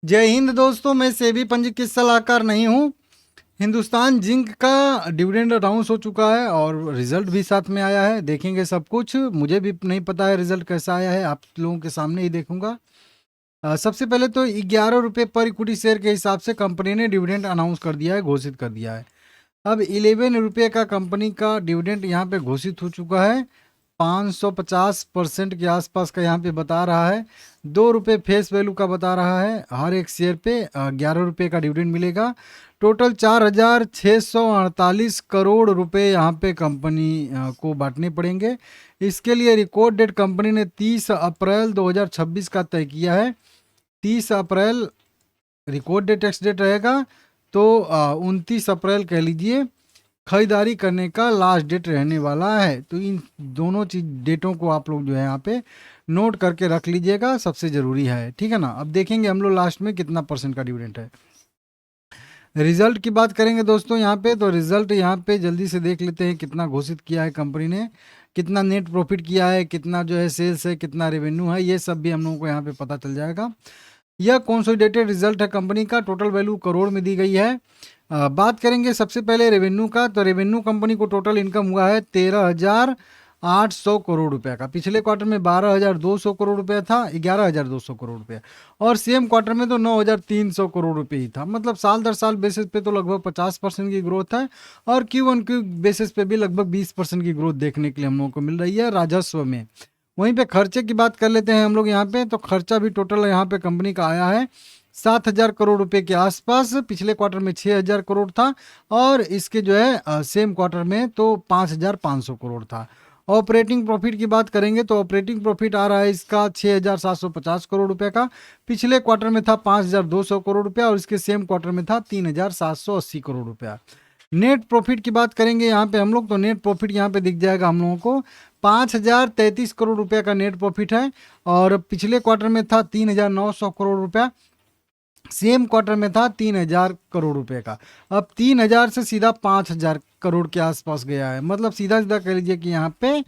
जय हिंद दोस्तों, मैं सेबी पंजीकृत सलाहकार नहीं हूँ। हिंदुस्तान जिंक का डिविडेंड अनाउंस हो चुका है और रिजल्ट भी साथ में आया है। देखेंगे सब कुछ। मुझे भी नहीं पता है रिजल्ट कैसा आया है, आप लोगों के सामने ही देखूंगा। सबसे पहले तो 11 रुपये पर इक्विटी शेयर के हिसाब से कंपनी ने डिविडेंड अनाउंस कर दिया है, घोषित कर दिया है। अब 11 रुपये का कंपनी का डिविडेंड यहाँ पे घोषित हो चुका है। 550% के आसपास का यहाँ पे बता रहा है। 2 रुपये फेस वैल्यू का बता रहा है। हर एक शेयर पे 11 रुपये का डिविडेंड मिलेगा। टोटल 4,648 करोड़ रुपए यहाँ पे कंपनी को बांटने पड़ेंगे। इसके लिए रिकॉर्ड डेट कंपनी ने 30 अप्रैल 2026 का तय किया है। 30 अप्रैल रिकॉर्ड डेट एक्स डेट रहेगा, तो 29 अप्रैल कह लीजिए खरीदारी करने का लास्ट डेट रहने वाला है। तो इन दोनों चीज डेटों को आप लोग जो है यहाँ पे नोट करके रख लीजिएगा, सबसे ज़रूरी है, ठीक है ना। अब देखेंगे हम लोग लास्ट में कितना परसेंट का डिविडेंड है। रिजल्ट की बात करेंगे दोस्तों यहाँ पे, तो रिजल्ट यहाँ पे जल्दी से देख लेते हैं कितना घोषित किया है कंपनी ने, कितना नेट प्रॉफिट किया है, कितना जो है सेल्स है, कितना रेवेन्यू है, ये सब भी हम लोगों को यहाँ पे पता चल जाएगा। यह कंसोलिडेटेड रिजल्ट है कंपनी का। टोटल वैल्यू करोड़ में दी गई है। बात करेंगे सबसे पहले रेवेन्यू का, तो रेवेन्यू कंपनी को टोटल इनकम हुआ है 13,800 करोड़ रुपए का। पिछले क्वार्टर में 12,200 करोड़ रुपया था, 11,200 करोड़ रुपया। और सेम क्वार्टर में तो 9,300 करोड़ रुपये ही था। मतलब साल दर साल बेसिस पे तो लगभग 50% की ग्रोथ है, और Q1Q बेसिस पे भी लगभग 20% की ग्रोथ देखने के लिए हम लोगों को मिल रही है राजस्व में। वहीं पे खर्चे की बात कर लेते हैं हम लोग यहाँ पे, तो खर्चा भी टोटल यहाँ पे कंपनी का आया है 7,000 करोड़ रुपए के आसपास। पिछले क्वार्टर में 6,000 करोड़ था, और इसके जो है सेम क्वार्टर में तो 5,500 करोड़ था। ऑपरेटिंग प्रॉफिट की बात करेंगे तो ऑपरेटिंग प्रॉफिट आ रहा है इसका 6,750 करोड़ रुपए का। पिछले क्वार्टर में था 5,200 करोड़ रुपया, और इसके सेम क्वार्टर में था 3,780 करोड़ रुपया। नेट प्रॉफिट की बात करेंगे यहाँ पे हम लोग, तो नेट प्रॉफिट यहाँ पे दिख जाएगा हम लोगों को 5,033 करोड़ रुपया का नेट प्रॉफिट है, और पिछले क्वार्टर में था 3,900 करोड़ रुपया। सेम क्वार्टर में था 3,000 करोड़ रुपए का। अब 3,000 से सीधा 5,000 करोड़ के आसपास गया है। मतलब सीधा सीधा कह लीजिए कि यहाँ पे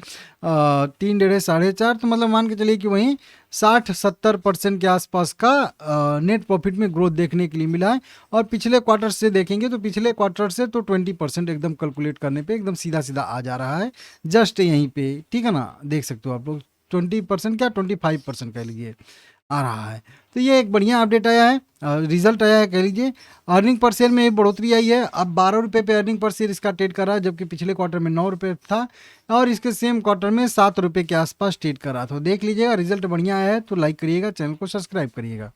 3 डेढ़ 4.5, तो मतलब मान के चलिए कि वहीं 60-70% के आसपास का नेट प्रॉफिट में ग्रोथ देखने के लिए मिला है। और पिछले क्वार्टर से देखेंगे तो पिछले क्वार्टर से तो 20% एकदम कैलकुलेट करने पे एकदम सीधा सीधा आ जा रहा है, जस्ट यहीं पे, ठीक है ना। देख सकते हो आप लोग 20% क्या 25% कह लीजिए आ रहा है। तो ये एक बढ़िया अपडेट आया है, रिजल्ट आया है कह लीजिए। अर्निंग पर शेयर में बढ़ोतरी आई है। अब 12 रुपये पे अर्निंग पर शेयर इसका ट्रेड कर रहा है, जबकि पिछले क्वार्टर में 9 रुपये था, और इसके सेम क्वार्टर में 7 रुपये के आसपास ट्रेड कर रहा था। तो देख लीजिएगा, रिजल्ट बढ़िया आया है तो लाइक करिएगा, चैनल को सब्सक्राइब करिएगा।